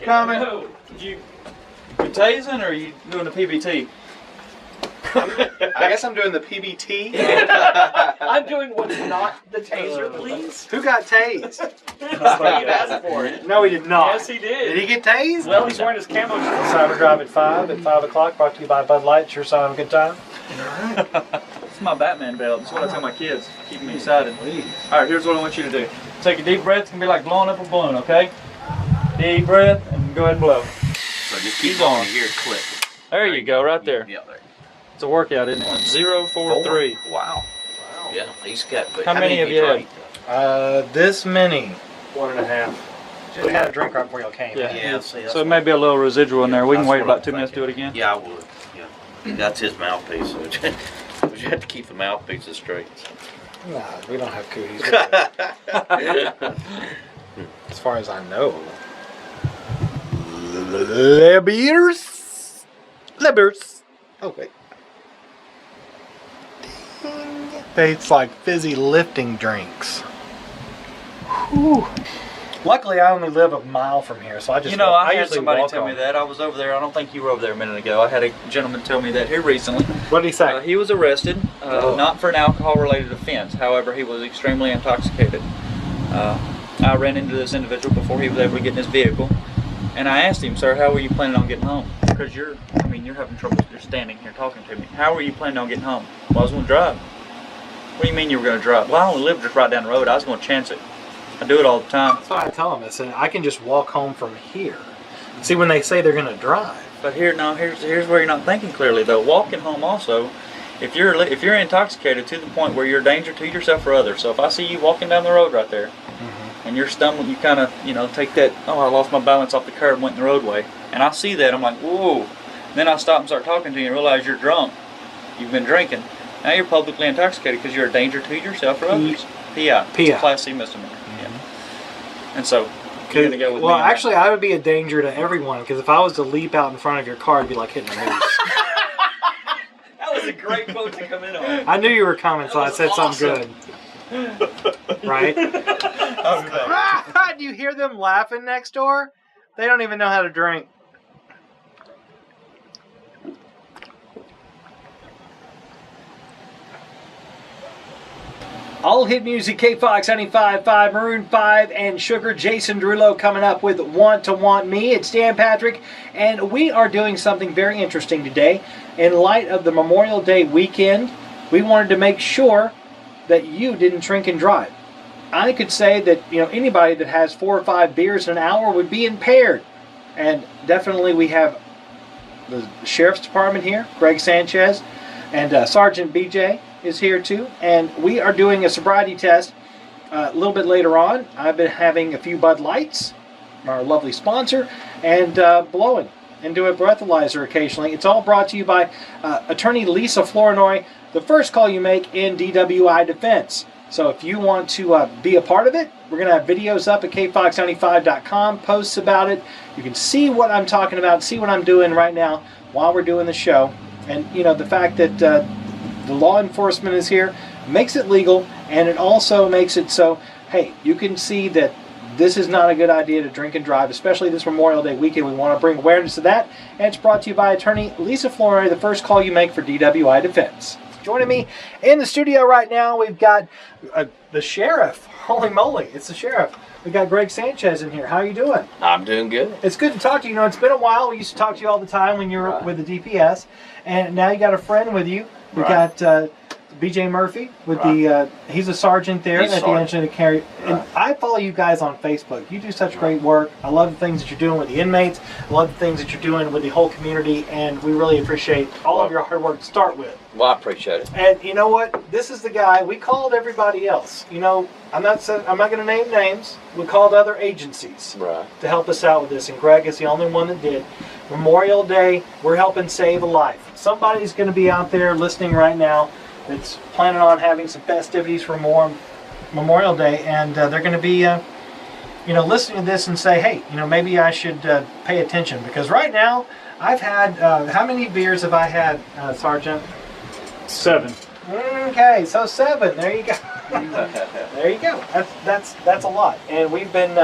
coming? You tasing or are you doing the PBT? I guess I'm doing the PBT. I'm doing what's not the taser, please. Who got tased? Steve asked for it. No, he did not. Yes, he did. Did he get tased? Well, he's wearing his camo shirt. Cyber Drive at 5 o'clock, brought to you by Bud Light. Sure sign of a good time. It's my Batman belt. That's what I tell my kids. Keep me excited. All right, here's what I want you to do. Take a deep breath. It's going to be like blowing up a balloon, okay? Deep breath and go ahead and blow. So just keep on to hear it click. There you go, right there. Yeah, there. It's a workout, isn't it? 043. Wow. Yeah, he's got. How many have you had? This many. 1.5. Just had a drink right before y'all came. Yeah, see, that's So it may be a little residual in there. We can that's wait what about I'm 2 minutes to do it again. Yeah, I would. Yeah, that's his mouthpiece. So but you have to keep the mouthpieces straight. Nah, we don't have cooties. As far as I know. Libers. Oh, wait. It's like fizzy lifting drinks. Whew. Luckily, I only live a mile from here, so I just I had usually somebody walk tell me home. that. I was over there. I don't think you were over there a minute ago. I had a gentleman tell me that here recently. What did he say? He was arrested, not for an alcohol-related offense. However, he was extremely intoxicated. I ran into this individual before he was able to get in his vehicle, and I asked him, "Sir, how were you planning on getting home? Because you're having trouble. You're standing here talking to me. How were you planning on getting home?" "Well, I was going to drive." "What do you mean you were going to drive?" "Well, I only live just right down the road. I was going to chance it. I do it all the time." That's what I tell them. I said, I can just walk home from here. See, when they say they're going to drive. But here's where you're not thinking clearly though. Walking home also, if you're intoxicated to the point where you're a danger to yourself or others. So if I see you walking down the road right there, and you're stumbling, you kind of take that. "Oh, I lost my balance off the curb, and went in the roadway," and I see that, I'm like, whoa. And then I stop and start talking to you and realize you're drunk. You've been drinking. Now you're publicly intoxicated because you're a danger to yourself or others. PI. It's a Class C misdemeanor. Yeah. And so you're gonna go with me. Well, actually, I would be a danger to everyone because if I was to leap out in front of your car, it'd be like hitting a moose. That was a great quote to come in on. I knew you were coming, so I said something good. Right? Do you hear them laughing next door? They don't even know how to drink. All hit music, K-Fox 95.5, Maroon 5, and Sugar. Jason Derulo coming up with Want to Want Me. It's Dan Patrick, and we are doing something very interesting today. In light of the Memorial Day weekend, we wanted to make sure that you didn't drink and drive. I could say that anybody that has 4 or 5 beers in an hour would be impaired. And definitely we have the Sheriff's Department here, Greg Sanchez, and Sergeant BJ is here too. And we are doing a sobriety test a little bit later on. I've been having a few Bud Lights, our lovely sponsor, and blowing and do a breathalyzer occasionally. It's all brought to you by attorney Lisa Flournoy, the first call you make in DWI defense. So if you want to be a part of it, we're going to have videos up at kfox95.com, posts about it. You can see what I'm talking about, see what I'm doing right now while we're doing the show. And, the fact that the law enforcement is here makes it legal, and it also makes it so, hey, you can see that this is not a good idea to drink and drive, especially this Memorial Day weekend. We want to bring awareness to that. And it's brought to you by attorney Lisa Flournoy, the first call you make for DWI defense. Joining me in the studio right now, we've got the sheriff. Holy moly, it's the sheriff. We got Greg Sanchez in here. How are you doing? I'm doing good. It's good to talk to you. It's been a while. We used to talk to you all the time when you were with the DPS, and now you got a friend with you. We got BJ Murphy with he's a sergeant there at the engine to carry. And I follow you guys on Facebook. You do such great work. I love the things that you're doing with the inmates. I love the things that you're doing with the whole community, and we really appreciate all of your hard work to start with. Well, I appreciate it. And you know what? This is the guy we called everybody else. I'm not going to name names. We called other agencies to help us out with this, and Greg is the only one that did. Memorial Day, we're helping save a life. Somebody's going to be out there listening right now that's planning on having some festivities for Memorial Day, and they're going to be, listening to this and say, hey, maybe I should pay attention, because right now I've had how many beers have I had, Sergeant? 7. Okay, so 7. There you go. There you go. That's a lot, and we've been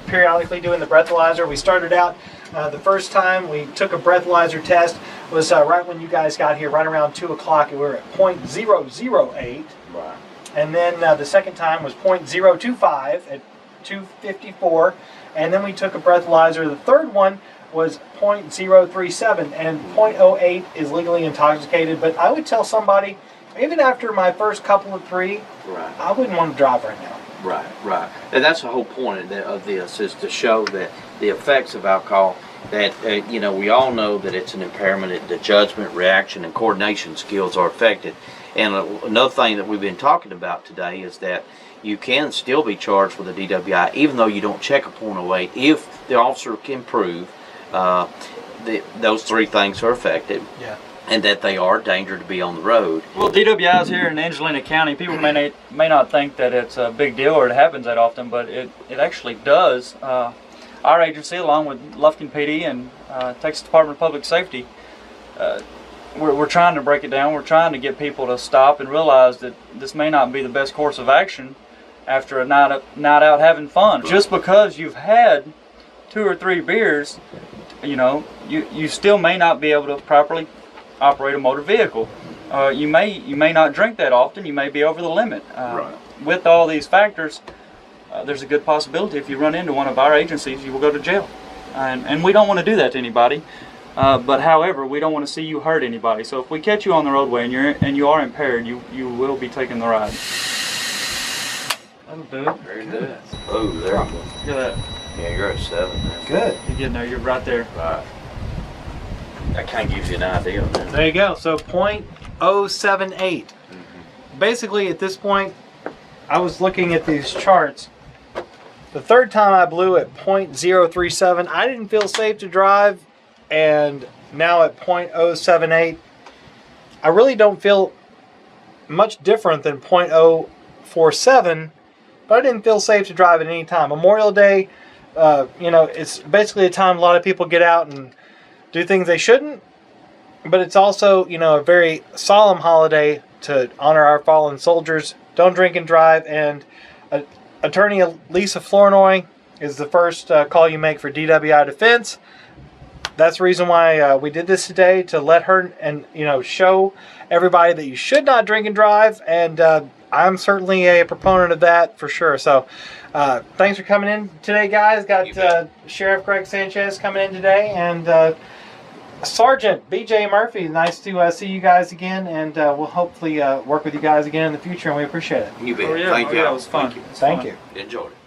periodically doing the breathalyzer. We started out the first time we took a breathalyzer test was right when you guys got here, right around 2 o'clock, and we were at 0.008. Right. And then the second time was 0.025 at 2:54. And then we took a breathalyzer. The third one was 0.037, and 0.08 is legally intoxicated. But I would tell somebody, even after my first couple of 3, Right. I wouldn't want to drive right now. Right, right. And that's the whole point of this, is to show that the effects of alcohol, that, you know, we all know that it's an impairment, the judgment, reaction, and coordination skills are affected. And another thing that we've been talking about today is that you can still be charged with a DWI even though you don't check a .08 if the officer can prove those 3 things are affected. Yeah. And that they are a danger to be on the road. Well, DWIs here in Angelina County, people may not think that it's a big deal or it happens that often, but it actually does. Our agency, along with Lufkin PD and Texas Department of Public Safety, we're trying to break it down. We're trying to get people to stop and realize that this may not be the best course of action after a night out having fun. Just because you've had 2 or 3 beers, you know, you still may not be able to properly operate a motor vehicle. You may not drink that often. You may be over the limit. Right. With all these factors, there's a good possibility if you run into one of our agencies, you will go to jail. And we don't want to do that to anybody. But however, we don't want to see you hurt anybody. So if we catch you on the roadway and you are impaired, you will be taking the ride. That'll do it. Very good. Oh, there you go. Look at that. Yeah, you're at 7 now. Good. You're getting there. You're right there. Right. That kind of gives you an idea of that. There you go. So 0.078. Basically, at this point, I was looking at these charts. The third time I blew at 0.037, I didn't feel safe to drive. And now at 0.078, I really don't feel much different than 0.047, but I didn't feel safe to drive at any time. Memorial Day, you know, it's basically a time a lot of people get out and do things they shouldn't, but it's also, you know, a very solemn holiday to honor our fallen soldiers. Don't drink and drive. And Attorney Lisa Flournoy is the first call you make for DWI defense. That's the reason why we did this today, to let her and, you know, show everybody that you should not drink and drive. And I'm certainly a proponent of that for sure. So thanks for coming in today, guys. Got Sheriff Greg Sanchez coming in today, and Sergeant BJ Murphy. Nice to see you guys again, and we'll hopefully work with you guys again in the future, and we appreciate it. You bet. Oh, yeah. Thank you. Yeah, it was fun. Thank you. Thank you. Enjoyed it.